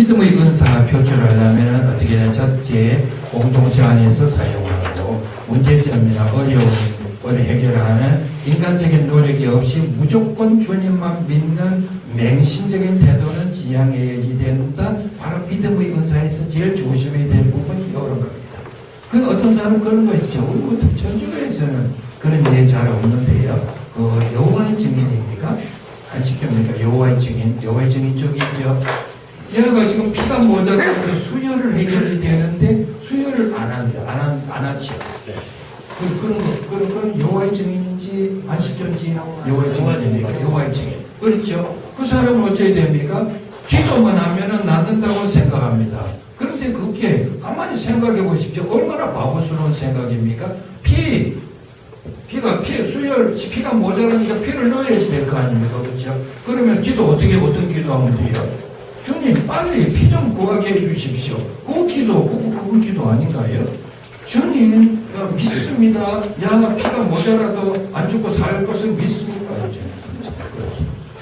믿음의 은사 표출하려면 어떻게 되냐. 첫째, 공동체 안에서 사용하고 문제점이나 어려움을 해결하는 인간적인 노력이 없이 무조건 주님만 믿는 맹신적인 태도는 지양해야지 된다. 바로 믿음의 은사에서 제일 조심해야 될 부분이 이런 겁니다. 그 어떤 사람은 그런 거 있죠. 우리 같은 천주교에서는 그런 예 잘 없는데요. 여호와의 증인입니까? 아시겠습니까? 여호와의 증인 쪽이 있죠. 얘가 지금 피가 모자라서 수혈을 해결이 되는데 수혈을 안 합니다. 안 하죠. 그런 여호와의 증인인지 안식견지 여호와의 증인입니까? 여호와의 증인. 그렇죠. 그 사람은 어찌해야 됩니까? 기도만 하면은 낫는다고 생각합니다. 그런데 그게 가만히 생각해 보십시오. 얼마나 바보스러운 생각입니까? 피가 모자라니까 피를 넣어야지 될 거 아닙니까? 그렇죠? 그러면 어떤 기도하면 돼요? 주님, 빨리 피 좀 구하게 해 주십시오. 그 기도 아닌가요? 주님, 믿습니다. 피가 모자라도 안 죽고 살 것을 믿습니다.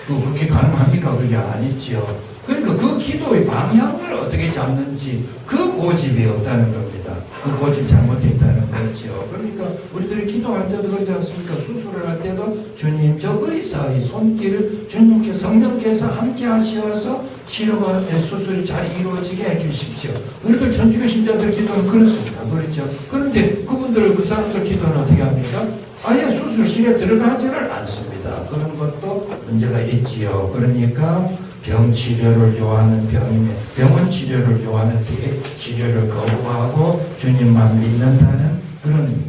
그렇게 가능합니까? 그게 아니죠. 그러니까 그 기도의 방향을 어떻게 잡는지 그 고집이 없다는 겁니다. 그 고집 잘못됐다는 거죠. 그러니까 우리들이 기도할 때도 그렇지 않습니까? 수술을 할 때도 주님, 저 의사의 손길을 주님께서 성령께서 함께 하셔서 치료가 수술이 잘 이루어지게 해주십시오. 우리들 천주교 신자들 기도는 그렇습니다. 그렇죠. 그런데 그 사람들 기도는 어떻게 합니까? 아예 수술실에 들어가지를 않습니다. 그런 것도 문제가 있지요. 그러니까 병 치료를 요하는 병원 치료를 요하는 데 치료를 거부하고 주님만 믿는다는 그런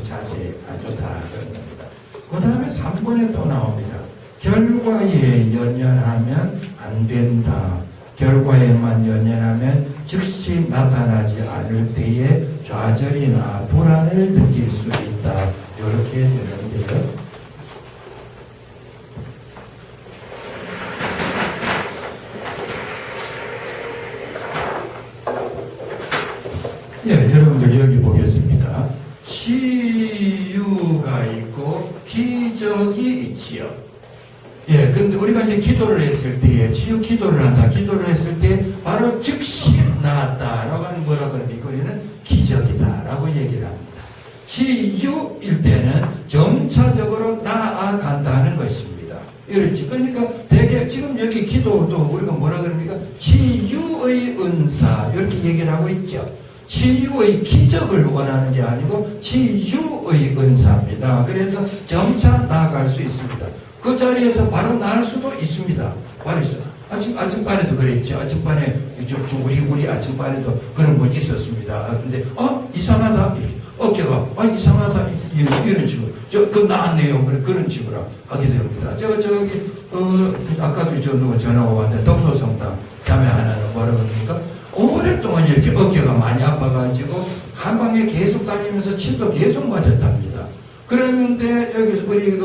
자세 아주 다 그런 겁니다. 그 다음에 3번에 또 나옵니다. 결과에 연연하면 안 된다. 결과에만 연연하면 즉시 나타나지 않을 때에 좌절이나 불안을 느낄 수 있다. 이렇게 되는데요. 여러분들 여기 보겠습니다. 치유가 있고 기적이 있지요. 그런데 우리가 이제 기도를 했을 때에 치유 기도를 한다. 기도를 했을 때 바로 즉시 나았다라고 하는 뭐라고 합니까? 우리는 기적이다라고 얘기를 합니다. 치유일 때는 점차적으로 나아간다는 것입니다. 이렇지. 그러니까 대개 지금 여기 기도도 우리가 뭐라 그럽니까? 치유의 은사 이렇게 얘기를 하고 있죠. 치유의 기적을 원하는 게 아니고 치유의 은사입니다. 그래서 점차 나아갈 수 있습니다. 그 자리에서 바로 나을 수도 있습니다. 바로 있어요. 아침반에도 그랬죠. 아침반에 우리 아침반에도 그런 분 있었습니다. 근데 이상하다. 어깨가 이상하다. 이런 식으로 그 나았네요. 그런 식으로 하게 됩니다. 아까도 누가 전화가 왔는데 덕소성당 자매하나는 뭐라고 합니까? 오랫동안 이렇게 어깨가 많이 아파가지고 한방에 계속 다니면서 침도 계속 맞았답니다. 그랬는데 여기서 우리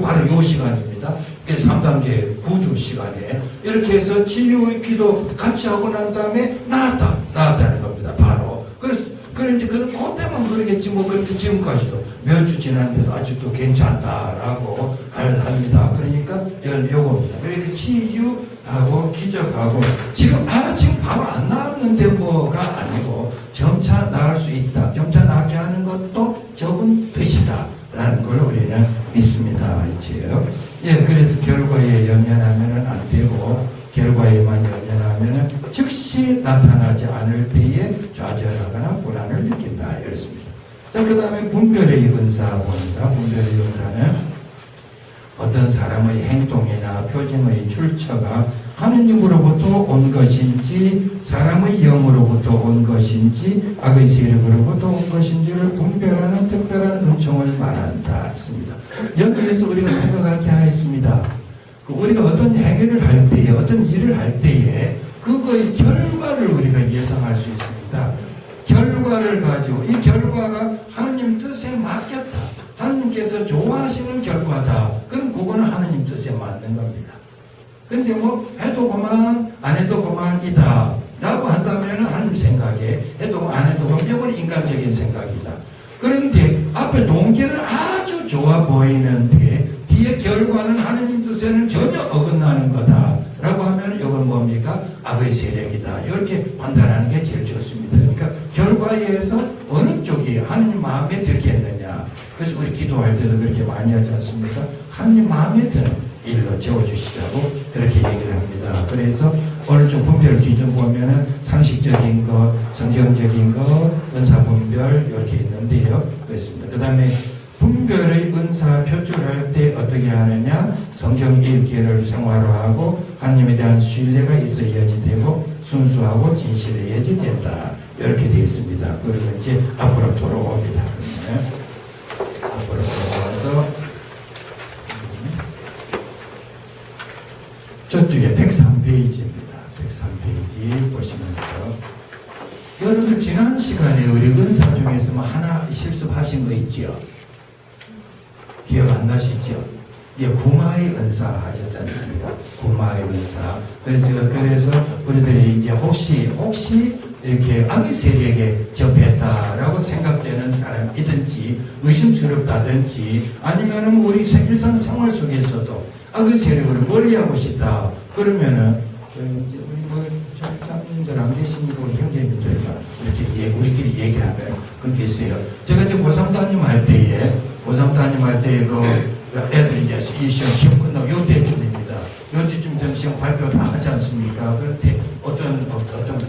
바로 요 시간입니다. 3단계 구주 시간에 이렇게 해서 치유의 기도 같이 하고 난 다음에 나았다는 겁니다. 바로. 그런지 그때만 그러겠지 그렇게 지금까지도 몇 주 지났는데도 아직도 괜찮다라고 합니다. 그러니까 요겁니다. 그러니까 치유하고 기적하고 지금 바로 안 나왔는데 뭐가 아니고 점차 나을 수 있다. 점차 나게 하는 것도 적은 뜻이다. 라는 걸 우리는 믿습니다. 있지요. 그래서 결과에 연연하면 안 되고 결과에만 연연하면 즉시 나타나지 않을 때에 좌절하거나 불안을 느낀다. 이렇습니다. 자, 그 다음에 분별의 은사 봅니다. 분별의 은사는 어떤 사람의 행동이나 표정의 출처가 하느님으로부터 온 것인지 사람의 영으로부터 온 것인지 악의 세력으로부터 온 것인지를 분별하는 특별한 은총을 말한다 했습니다. 여기에서 우리가 생각할 게 하나 있습니다. 우리가 어떤 행위를 할 때에 어떤 일을 할 때에 그거의 결과를 우리가 예상할 수 있습니다. 결과를 가지고 이 결과가 하느님 뜻에 맞겠다. 하느님께서 좋아하시는 결과다. 그럼 그거는 하느님 뜻에 맞는 겁니다. 근데 해도 그만 안 해도 그만이다 라고 한다면 하느님 생각에 해도 안 해도 그만 이건 인간적인 생각이다. 그런데 앞에 동기는 아주 좋아 보이는데 뒤에 결과는 하느님 뜻에는 전혀 어긋나는 거다 라고 하면 이건 뭡니까? 악의 세력이다. 이렇게 판단하는 게 제일 좋습니다. 그러니까 결과에 의해서 어느 쪽이 하느님 마음에 들겠느냐. 그래서 우리 기도할 때도 그렇게 많이 하지 않습니까? 하느님 마음에 드는 일로 채워주시자고 그렇게 얘기를 합니다. 그래서 오늘 좀 분별 기준 보면은 상식적인 것, 성경적인 것, 은사 분별 이렇게 있는데요. 그렇습니다. 그 다음에 분별의 은사 표출할 때 어떻게 하느냐? 성경 읽기를 생활화하고 하나님에 대한 신뢰가 있어야지 되고 순수하고 진실해야지 된다. 이렇게 되어 있습니다. 그리고 이제 앞으로 돌아옵니다. 그러면 앞으로 돌아와서 저쪽에 103페이지입니다. 103페이지 보시면서 여러분들 지난 시간에 우리 은사 중에서 뭐 하나 실습하신 거 있지요? 기억 안 나시죠? 예, 구마의 은사 하셨지 않습니까? 구마의 은사. 그래서 우리들이 이제 혹시 이렇게 악의 세력에 접했다라고 생각되는 사람이든지 의심스럽다든지 아니면은 우리 일상 생활 속에서도 악의 세력을 멀리하고 싶다. 그러면은 이제 우리 뭐 장님들 안 계시니까 우리 형제님들과 이렇게 우리끼리 얘기하면 그게 있어요. 제가 이제 고3 담임할 때에 그 애들 이제 이 시험 끝나고 요때쯤입니다. 요때쯤 되면 시험 발표 다 하지 않습니까? 그럴 때 어떤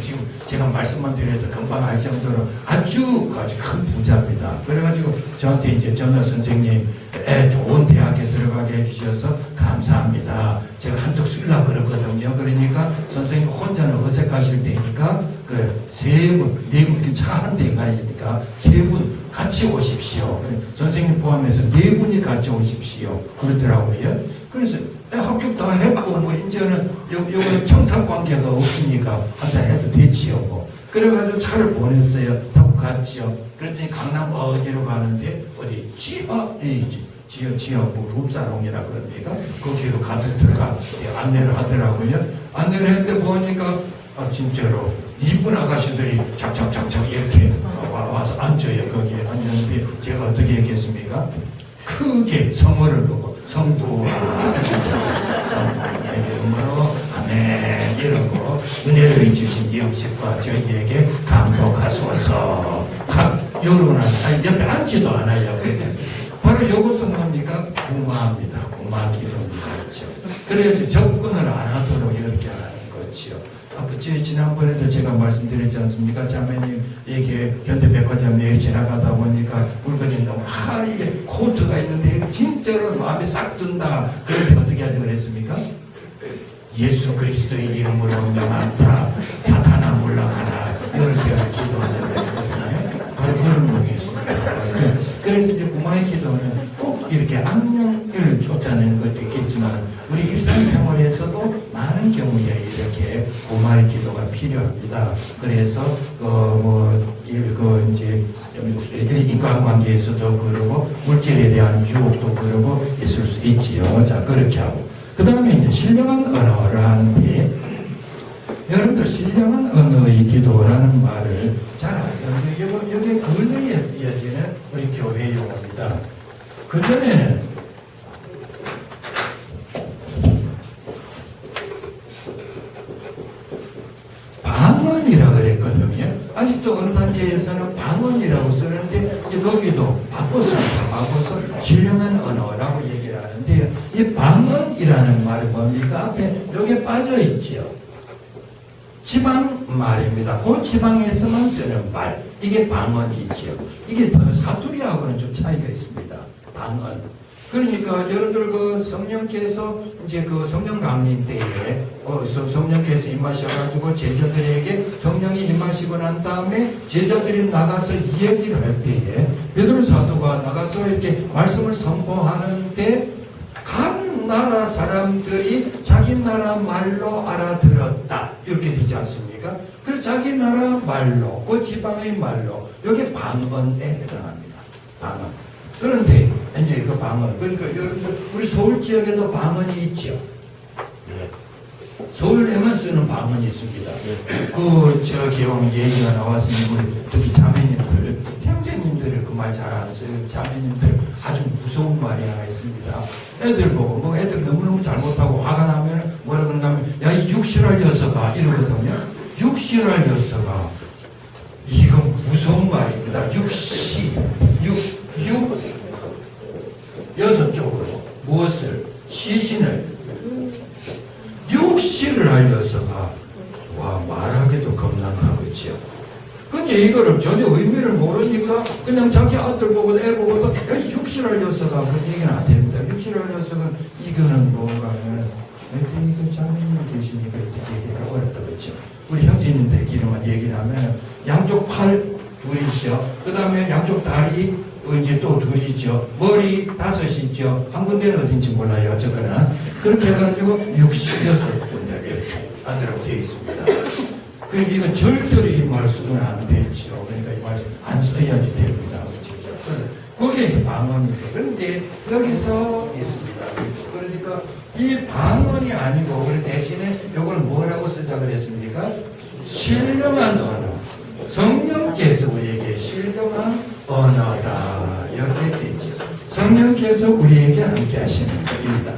지금 제가 말씀만 드려도 금방 알 정도로 아주 큰 부자입니다. 그래가지고 저한테 이제 전화 선생님 애 좋은 대학에 들어가게 해주셔서 감사합니다. 제가 한턱 쓸라 그러거든요. 그러니까 선생님 혼자는 어색하실 테니까 그 세 분, 네 분, 차 한 대 가니까 세 분 같이 오십시오. 선생님 포함해서 네 분이 같이 오십시오. 그러더라고요. 그래서 합격 다 했고 뭐 이제는 요거는 청탁 관계가 없으니까 한잔 해도 되지요. 뭐. 그래가지고 차를 보냈어요. 타고 갔죠. 그랬더니 강남 어디로 가는데 어디 지하 뭐 룸사롱이라 그럽니까? 거기로 들어가 안내를 하더라고요. 안내를 했는데 보니까 진짜로 이쁜 아가씨들이 착착착착 이렇게 와서 앉아요. 거기에 앉았는데 제가 어떻게 했겠습니까? 크게 성어를 보고 성부와 성부의 이름으로 아멘 이러고 은혜를 주신 영식과 저희에게 감독하소서. 여러분 옆에 앉지도 않아요. 바로 이것도 뭡니까? 구마입니다. 구마 기도입니다. 그렇죠? 그래야지 접근을 안 하도록 이렇게 하는 거죠. 지난번에도 제가 말씀드렸지 않습니까? 자매님에게 현대백화점에 지나가다 보니까 물건이 너무 이게 코트가 있는데 진짜로 마음에 싹 든다. 그럴 때 어떻게 하지 그랬습니까? 예수 그리스도의 이름으로 명한다. 사탄아 물러가라. 이렇게 기도하는 거거든요. 바로 그런 것이 있습니다. 그래서 이제 구마의 기도는 꼭 이렇게 악령을 쫓아내는 것도 있겠지만 우리 일상생활에서도 많은 경우에 이렇게 구마의 기도가 필요합니다. 그래서 이제 인간관계에서도 그러고 물질에 대한 유혹도 그러고 있을 수 있지요. 자, 그렇게 하고 그 다음에 이제 신령한 언어를 하는데 여러분들 신령한 언어의 기도라는 말을 잘 알아요. 여기 근래에 쓰여지는 우리 교회 용어입니다. 그전에는 방언이라 그랬거든요. 아직도 어느 단체에서는 방언이라고 쓰는데 거기도 바꿨습니다. 바꿔서 신령한 언어라고 얘기를 하는데 이 방언이라는 말이 뭡니까? 앞에 여기에 빠져 있지요. 지방 말입니다. 그 지방에서만 쓰는 말. 이게 방언이지요. 이게 더 사투리하고는 좀 차이가 있습니다. 방언. 그러니까 여러분들 그 성령께서 이제 그 성령 강림 때에 성령께서 임하셔가지고 제자들에게 성령이 임하시고 난 다음에 제자들이 나가서 이야기를 할 때에 베드로 사도가 나가서 이렇게 말씀을 선포하는데 각 나라 사람들이 자기 나라 말로 알아들었다 이렇게 되지 않습니까? 그래서 자기 나라 말로 그 지방의 말로 이게 방언에 해당합니다. 방언. 그런데 이제 그 방언 그러니까 여러분 우리 서울 지역에도 방언이 있죠. 네. 서울에만 쓰는 방언이 있습니다. 저 기왕 얘기가 나왔으니 우리 특히 자매님들 형제님들이 그 말 잘 안 써요. 자매님들 아주 무서운 말이 하나 있습니다. 애들 보고 애들 너무너무 잘못하고 화가 나면 뭐라 그러냐면 야 이 육실할 여서가 이러거든요. 육실할 여서가 이건 무서운 말입니다. 여섯 쪽으로 무엇을 시신을 육실을 할 여서가 와 말하기도 겁난다 그렇죠. 근데 이거를 전혀 의미를 모르니까 그냥 자기 아들 보고 애 보고도 육실할 여서가 그 얘기는 안 됩니다. 육실할 여서는 이거는 뭔가 하면 이거 장모님 계시니까 이렇게 얘기가 어렵다 그렇죠. 우리 형제님들끼리만 얘기를 하면 양쪽 팔 둘이죠. 그 다음에 양쪽 다리 이제 또 둘이죠. 머리 5이죠. 한 군데는 어딘지 몰라요. 어쨌거나 그렇게 해가지고 66군데 이렇게 하도록 되어 있습니다. 그러니까 이건 절대로 이 말씀은 안 되죠. 그러니까 이 말씀 안 써야지 됩니다. 그게 방언이죠. 그런데 여기서 있습니다. 그러니까 이 방언이 아니고 우리 대신에 이걸 뭐라고 쓰자 그랬습니까? 신령한 언어. 성령께서 우리에게 신령한 언어다. 이렇게 되죠. 성령께서 우리에게 함께 하시는 것입니다.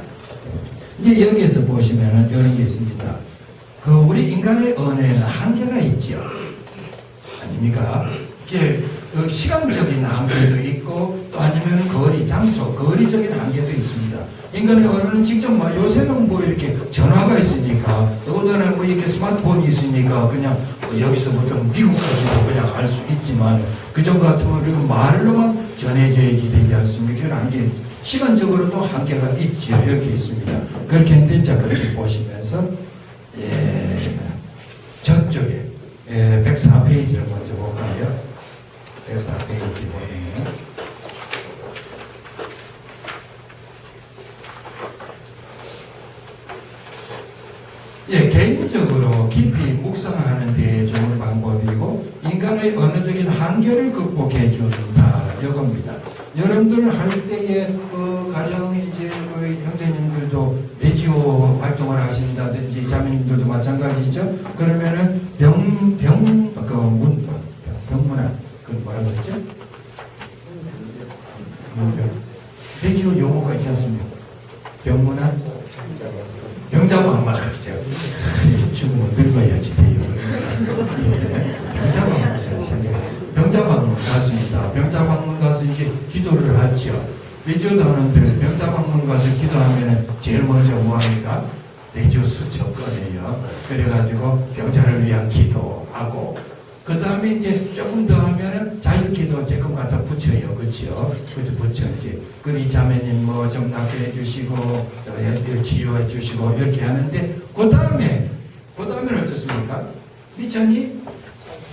이제 여기에서 보시면은 이런 게 있습니다. 그 우리 인간의 언어에는 한계가 있죠. 아닙니까? 이게 시간적인 한계도 있고 또 아니면 거리, 장소, 거리적인 한계도 있습니다. 인간의 언어는 직접 요새는 뭐 이렇게 전화가 있으니까 더군다나 뭐 이렇게 스마트폰이 있으니까 그냥 여기서부터 미국까지도 그냥 갈 수 있지만 그전 같으면 우리가 말로만 전해져야지 되지 않습니까? 그런 한계, 시간적으로도 한계가 있죠. 이렇게 있습니다. 그렇게 했는데 자 그렇게 보시면서 저쪽에 104페이지를 먼저 볼까요? 104페이지 보면 개인적으로 깊이 묵상하는 데 좋은 방법이고 인간의 언어적인 한계를 극복해 준다 이겁니다. 여러분들 할 때에 가령 이제 형제님들도 레지오 활동을 하신다든지 자매님들도 마찬가지죠. 그러면은 병문안 그 뭐라 그랬죠? 레지오 용어가 있지 않습니까? 병문안 병자방만 그죠? 죽으면 늙어야지 돼요. 병자방문 갔습니다. 병자방문 가서 이제 기도를 하죠. 레지오도 하는데 병자방문 가서 기도하면은 제일 먼저 뭐합니까? 레지오 수첩 꺼내요. 그래가지고 병자를 위한 기도하고 그 다음에 이제 조금 더 하면은 자유기도 조금 갖다 붙여요. 그렇죠? 그래서 붙였지. 그리 자매님 뭐 좀 낫게 해주시고, 치유해 주시고, 이렇게 하는데, 그 다음에는 어떻습니까? 미쳤니?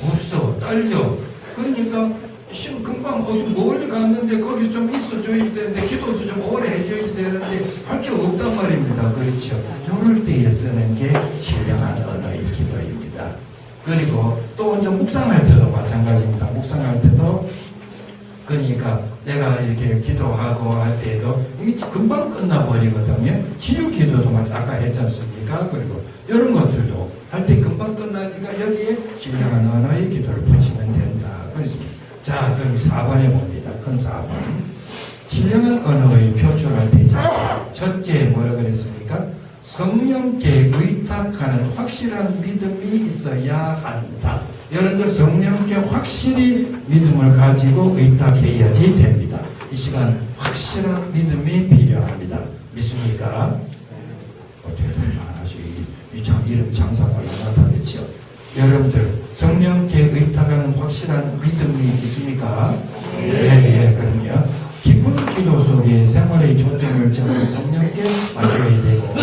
없어. 딸려. 그러니까, 금방 좀 멀리 갔는데, 거기 좀 있어줘야 되는데, 기도도 좀 오래 해줘야 되는데, 할 게 없단 말입니다. 그렇죠? 이럴 때에 쓰는 게 신령한 언어의 기도입니다. 그리고 또 이제 묵상할 때도 마찬가지입니다. 묵상할 때도 그러니까 내가 이렇게 기도하고 할 때도 이게 금방 끝나버리거든요. 치유 기도도 아까 했지 않습니까? 그리고 이런 것들도 할 때 금방 끝나니까 여기에 신령한 언어의 기도를 붙이면 된다. 그래서 자 그럼 4번에 봅니다. 큰 4번. 신령한 언어의 표출할 때 첫째 뭐라 그랬습니까? 성령께 의탁하는 확실한 믿음이 있어야 한다. 여러분들 성령께 확실히 믿음을 가지고 의탁해야지 됩니다. 이 시간 확실한 믿음이 필요합니다. 믿습니까? 어떻게 하나씩 이름 장사발라놨다겠죠. 여러분들 성령께 의탁하는 확실한 믿음이 있습니까? 네, 그럼요. 깊은 기도 속에 생활의 초점을 잡고 성령께 맞춰야 되고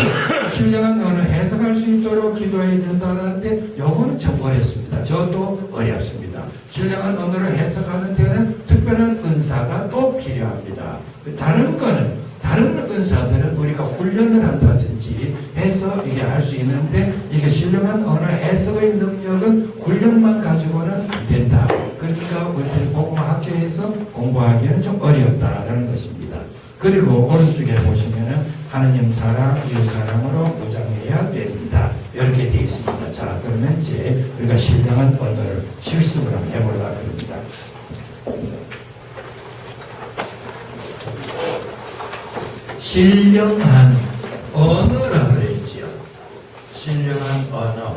신령한 언어를 해석할 수 있도록 기도해야 된다는데 요거는 참 어렵습니다. 저도 어렵습니다. 신령한 언어를 해석하는 데는 특별한 은사가 또 필요합니다. 다른 은사들은 우리가 훈련을 한다든지 해서 이게 할 수 있는데 이게 신령한 언어 해석의 능력은 훈련만 가지고는 안 된다. 그러니까 우리들이 복음화 학교에서 공부하기에는 좀 어렵다라는 것입니다. 그리고 오른쪽에 보시면은 하느님 사랑, 이웃 사랑으로 무장해야 됩니다. 이렇게 되어 있습니다. 자, 그러면 이제 우리가 신령한 언어를 실습을 한번 해보려고 합니다. 신령한 언어라고 했지요. 신령한 신령한 언어.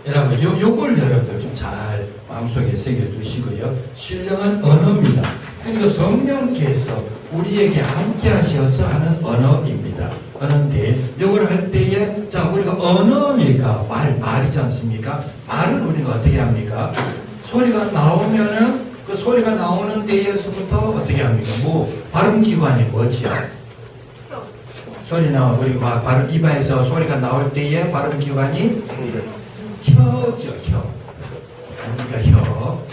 여러분, 요걸 여러분들 좀 잘 마음속에 새겨두시고요. 신령한 언어입니다. 그러니까 성령께서 우리에게 함께 하셔서 하는 언어입니다. 언어인데, 요걸 할 때에, 자, 우리가 언어니까 말이지 않습니까? 말은 우리가 어떻게 합니까? 소리가 나오면은, 그 소리가 나오는 데에서부터 어떻게 합니까? 발음기관이 뭐지요? 우리 발음, 입에서 소리가 나올 때에 발음기관이 혀죠, 혀.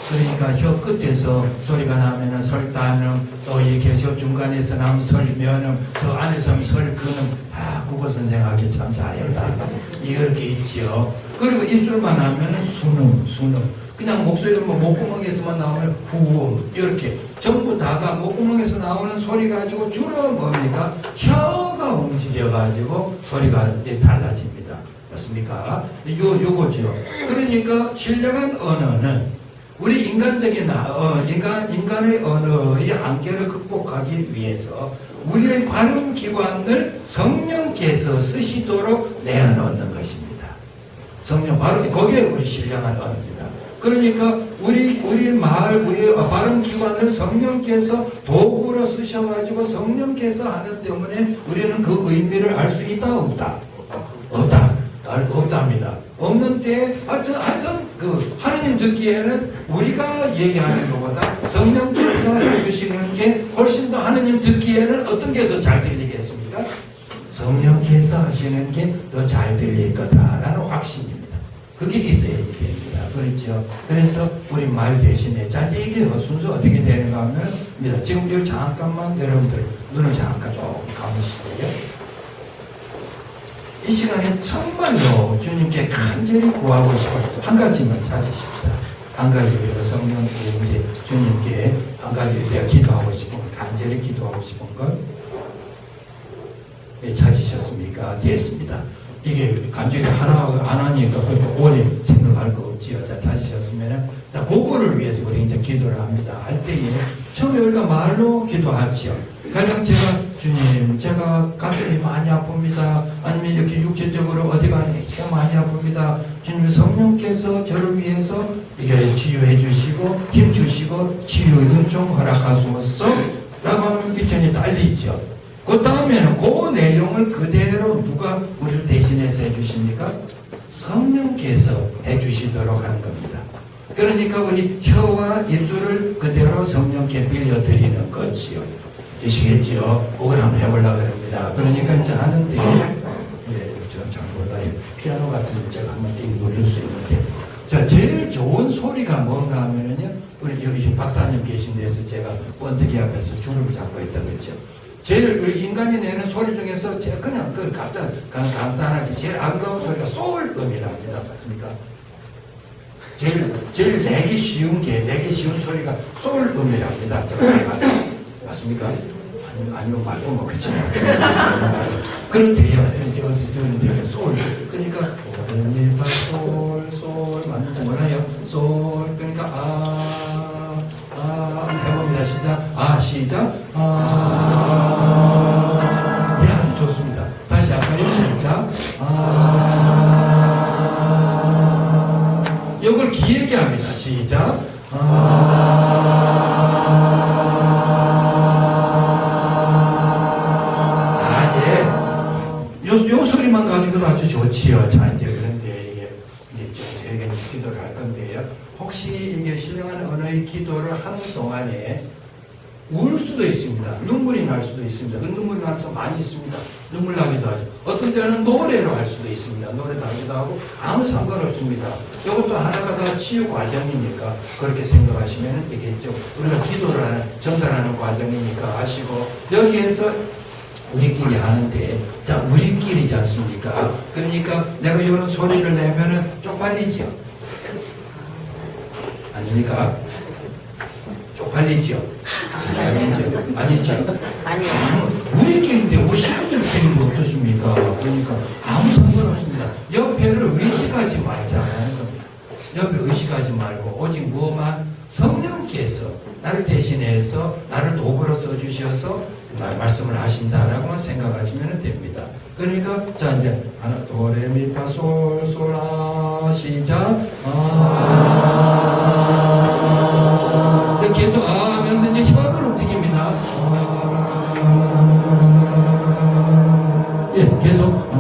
그러니까 혀 끝에서 소리가 나면은 설단음, 또 이렇게 저 중간에서 나면 설면음, 저 안에서 하면 설근음, 다 국어 선생하기 참 잘했다. 이렇게 있지요. 그리고 입술만 하면은 순음. 그냥 목소리는 목구멍에서만 나오면 후음, 이렇게. 전부 다가 목구멍에서 나오는 소리 가지고 주로 뭡니까? 혀가 움직여가지고 소리가 달라집니다. 맞습니까? 요거죠. 그러니까 신령한 언어는 우리 인간의 언어의 한계를 극복하기 위해서 우리의 발음 기관을 성령께서 쓰시도록 내어놓는 것입니다. 성령 발음, 거기에 우리 신령한 언어입니다. 그러니까 우리 발음 기관을 성령께서 도구로 쓰셔가지고 성령께서 하는 때문에 우리는 그 의미를 알 수 있다, 없다? 없답니다. 없는데, 하여튼, 하느님 듣기에는 우리가 얘기하는 것보다 성령께서 해주시는 게 훨씬 더 하느님 듣기에는 어떤 게 더 잘 들리겠습니까? 성령께서 하시는 게 더 잘 들릴 거다라는 확신입니다. 그게 있어야지 됩니다. 그렇죠? 그래서 우리 말 대신에, 자, 이게 순서 어떻게 되는가 하면, 지금 여기 잠깐만 여러분들 눈을 잠깐 좀 감으시고요. 이 시간에 정말로 주님께 간절히 구하고 싶어요. 한 가지만 찾으십시오. 한 가지 우리가 성령 이제 주님께 한 가지 내가 기도하고 싶은 걸, 간절히 기도하고 싶은 걸 찾으셨습니까? 됐습니다. 이게 간절히 하나 안 하니까 그렇게 오래 생각할 거 없지요. 자, 찾으셨으면은, 자, 그거를 위해서 우리 이제 기도를 합니다. 할 때에 처음에 우리가 말로 기도하지요. 가령 주님, 제가 가슴이 많이 아픕니다. 아니면 이렇게 육체적으로 어디가 많이 아픕니다. 주님, 성령께서 저를 위해서 이게 치유해 주시고, 힘 주시고, 치유 은총 허락하소서 라고 하면 미천이 딸리죠. 그 다음에는 그 내용을 그대로 누가 우리를 대신해서 해주십니까? 성령께서 해주시도록 하는 겁니다. 그러니까 우리 혀와 입술을 그대로 성령께 빌려드리는 거지요. 되시겠지요? 그걸 한번 해보려고 합니다. 그러니까 이제 하는데, 저는 잘 몰라요. 피아노 같은 거 제가 한번 누를 수 있는데. 자, 제일 좋은 소리가 뭔가 하면은요, 우리 여기 박사님 계신 데서 제가 번데기 앞에서 줄을 잡고 있다 그랬죠. 제일 우리 인간이 내는 소리 중에서 제가 그냥 간단하게 제일 아름다운 소리가 소울음이랍니다. 맞습니까? 제일 내기 쉬운 소리가 소울음이랍니다. 맞습니까? 아니면 말고 뭐 그렇지. 그렇대요. 이제 어디 소울. 그러니까 솔 맞는지 몰라요. 솔. 그러니까 해봅니다. 시작. 네, 아주 좋습니다. 다시 할까요? 시작. 이걸 길게 합니다. 시작. 요 소리만 가지고도 아주 좋지요. 자, 이제 그런데 이제 저희가 기도를 할 건데요. 혹시 이게 신령한 언어의 기도를 하는 동안에 울 수도 있습니다. 눈물이 날 수도 있습니다. 그 눈물이 나서 많이 있습니다. 눈물 나기도 하죠. 어떤 때는 노래로 할 수도 있습니다. 노래도 하기도 하고 아무 상관없습니다. 이것도 하나가 다 치유 과정이니까 그렇게 생각하시면 되겠죠. 우리가 기도를 하는, 전달하는 과정이니까 아시고 여기에서 우리끼리 하는데, 자, 우리끼리지 않습니까? 그러니까 내가 이런 소리를 내면은 쪽팔리죠? 아닙니까? 쪽팔리죠? 아니죠? 아니요. 우리끼리인데 오시분들끼리는 어떠십니까? 그러니까 아무 상관없습니다. 옆에를 의식하지 말자는 겁니다. 옆에 의식하지 말고 오직 뭐만 성령께서 나를 대신해서 나를 도구로 써주셔서 말씀을 하신다라고만 생각하시면 됩니다. 그러니까 자 이제 하나 도레미파솔솔라 시작 자 계속 하면서 이제 혀를 움직입니다. 예 계속